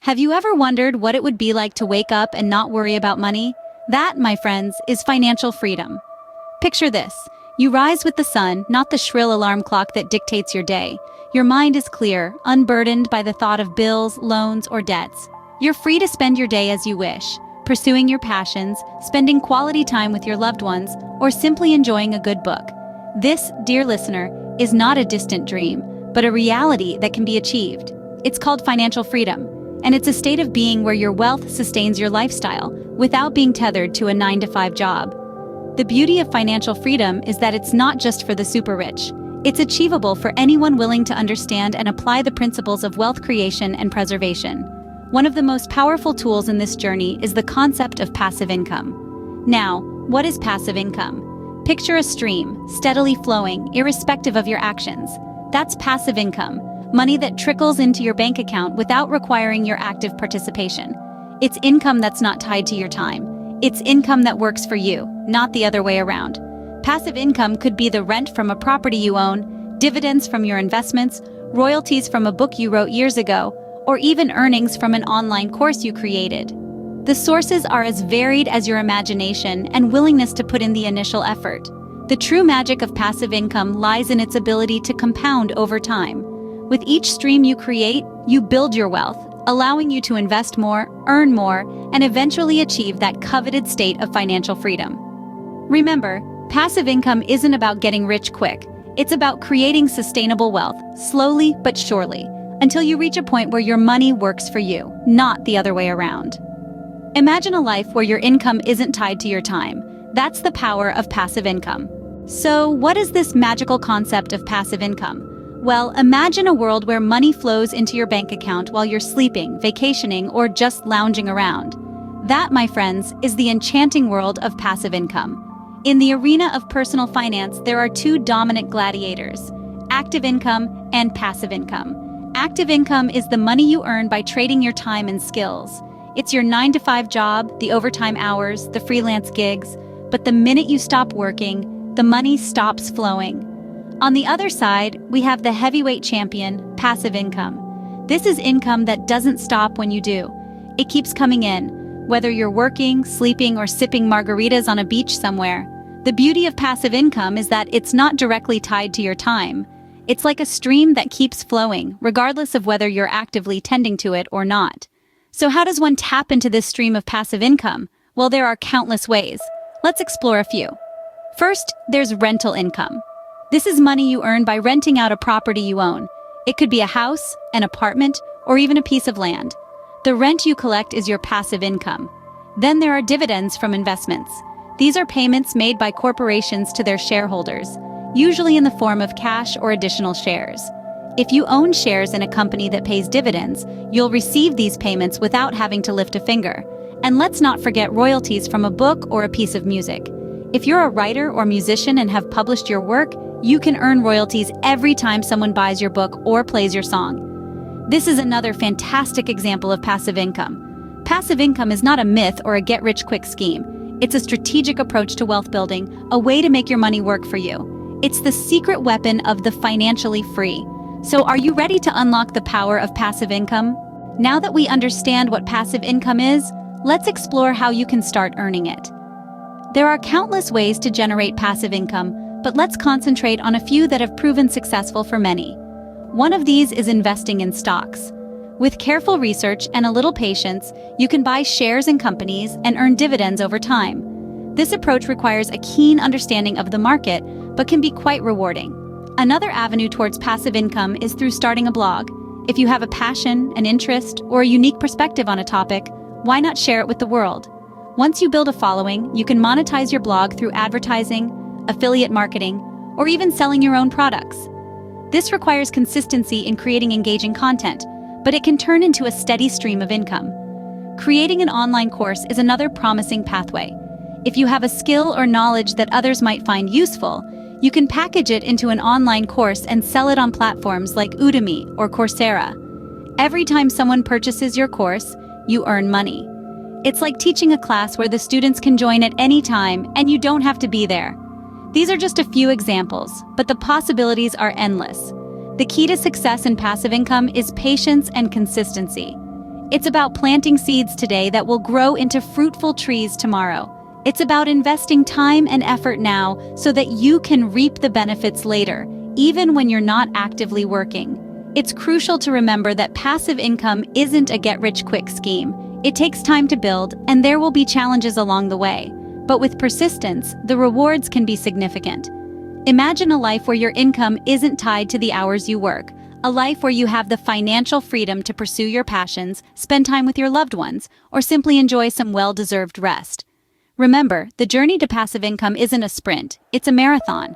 Have you ever wondered what it would be like to wake up and not worry about money? That, my friends, is financial freedom. Picture this. You rise with the sun, not the shrill alarm clock that dictates your day. Your mind is clear, unburdened by the thought of bills, loans, or debts. You're free to spend your day as you wish, pursuing your passions, spending quality time with your loved ones, or simply enjoying a good book. This, dear listener, is not a distant dream, but a reality that can be achieved. It's called financial freedom, and it's a state of being where your wealth sustains your lifestyle without being tethered to a 9-to-5 job. The beauty of financial freedom is that it's not just for the super rich. It's achievable for anyone willing to understand and apply the principles of wealth creation and preservation. One of the most powerful tools in this journey is the concept of passive income. Now, what is passive income? Picture a stream, steadily flowing, irrespective of your actions. That's passive income, money that trickles into your bank account without requiring your active participation. It's income that's not tied to your time. It's income that works for you, not the other way around. Passive income could be the rent from a property you own, dividends from your investments, royalties from a book you wrote years ago, or even earnings from an online course you created. The sources are as varied as your imagination and willingness to put in the initial effort. The true magic of passive income lies in its ability to compound over time. With each stream you create, you build your wealth, allowing you to invest more, earn more, and eventually achieve that coveted state of financial freedom. Remember, passive income isn't about getting rich quick. It's about creating sustainable wealth, slowly but surely, until you reach a point where your money works for you, not the other way around. Imagine a life where your income isn't tied to your time. That's the power of passive income. So, what is this magical concept of passive income? Well, imagine a world where money flows into your bank account while you're sleeping, vacationing, or just lounging around. That, my friends, is the enchanting world of passive income. In the arena of personal finance, there are two dominant gladiators: active income and passive income. Active income is the money you earn by trading your time and skills. It's your 9-to-5 job, the overtime hours, the freelance gigs, but the minute you stop working, the money stops flowing. On the other side, we have the heavyweight champion, passive income. This is income that doesn't stop when you do. It keeps coming in, whether you're working, sleeping, or sipping margaritas on a beach somewhere. The beauty of passive income is that it's not directly tied to your time. It's like a stream that keeps flowing, regardless of whether you're actively tending to it or not. So how does one tap into this stream of passive income? Well, there are countless ways. Let's explore a few. First, there's rental income. This is money you earn by renting out a property you own. It could be a house, an apartment, or even a piece of land. The rent you collect is your passive income. Then there are dividends from investments. These are payments made by corporations to their shareholders, usually in the form of cash or additional shares. If you own shares in a company that pays dividends, you'll receive these payments without having to lift a finger. And let's not forget royalties from a book or a piece of music. If you're a writer or musician and have published your work, you can earn royalties every time someone buys your book or plays your song. This is another fantastic example of passive income. Passive income is not a myth or a get-rich-quick scheme. It's a strategic approach to wealth building, a way to make your money work for you. It's the secret weapon of the financially free. So are you ready to unlock the power of passive income? Now that we understand what passive income is, let's explore how you can start earning it. There are countless ways to generate passive income, but let's concentrate on a few that have proven successful for many. One of these is investing in stocks. With careful research and a little patience, you can buy shares in companies and earn dividends over time. This approach requires a keen understanding of the market, but can be quite rewarding. Another avenue towards passive income is through starting a blog. If you have a passion, an interest, or a unique perspective on a topic, why not share it with the world? Once you build a following, you can monetize your blog through advertising, affiliate marketing, or even selling your own products. This requires consistency in creating engaging content, but it can turn into a steady stream of income. Creating an online course is another promising pathway. If you have a skill or knowledge that others might find useful, you can package it into an online course and sell it on platforms like Udemy or Coursera. Every time someone purchases your course, you earn money. It's like teaching a class where the students can join at any time and you don't have to be there. These are just a few examples, but the possibilities are endless. The key to success in passive income is patience and consistency. It's about planting seeds today that will grow into fruitful trees tomorrow. It's about investing time and effort now so that you can reap the benefits later, even when you're not actively working. It's crucial to remember that passive income isn't a get-rich-quick scheme. It takes time to build, and there will be challenges along the way. But with persistence, the rewards can be significant. Imagine a life where your income isn't tied to the hours you work, a life where you have the financial freedom to pursue your passions, spend time with your loved ones, or simply enjoy some well-deserved rest. Remember, the journey to passive income isn't a sprint, it's a marathon.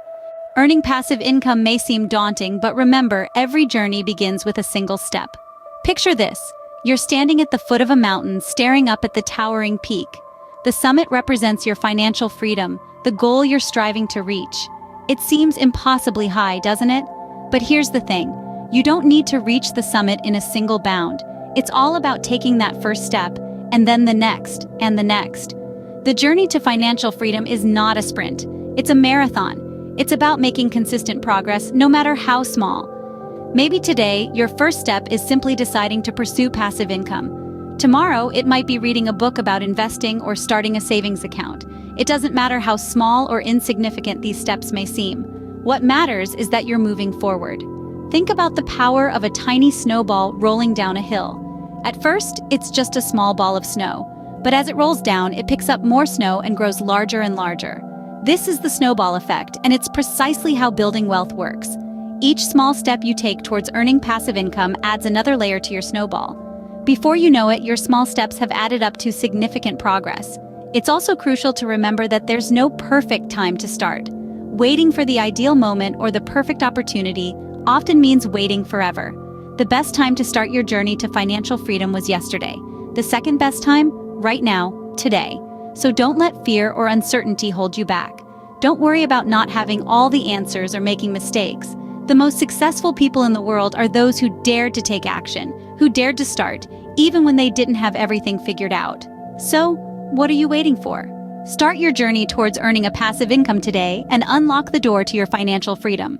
Earning passive income may seem daunting, but remember, every journey begins with a single step. Picture this. You're standing at the foot of a mountain, staring up at the towering peak. The summit represents your financial freedom, the goal you're striving to reach. It seems impossibly high, doesn't it? But here's the thing. You don't need to reach the summit in a single bound. It's all about taking that first step, and then the next, and the next. The journey to financial freedom is not a sprint. It's a marathon. It's about making consistent progress, no matter how small. Maybe today, your first step is simply deciding to pursue passive income. Tomorrow, it might be reading a book about investing or starting a savings account. It doesn't matter how small or insignificant these steps may seem. What matters is that you're moving forward. Think about the power of a tiny snowball rolling down a hill. At first, it's just a small ball of snow. But as it rolls down, it picks up more snow and grows larger and larger. This is the snowball effect, and it's precisely how building wealth works. Each small step you take towards earning passive income adds another layer to your snowball. Before you know it, your small steps have added up to significant progress. It's also crucial to remember that there's no perfect time to start. Waiting for the ideal moment or the perfect opportunity often means waiting forever. The best time to start your journey to financial freedom was yesterday. The second best time? Right now, today. So don't let fear or uncertainty hold you back. Don't worry about not having all the answers or making mistakes. The most successful people in the world are those who dared to take action, who dared to start, even when they didn't have everything figured out. So, what are you waiting for? Start your journey towards earning a passive income today and unlock the door to your financial freedom.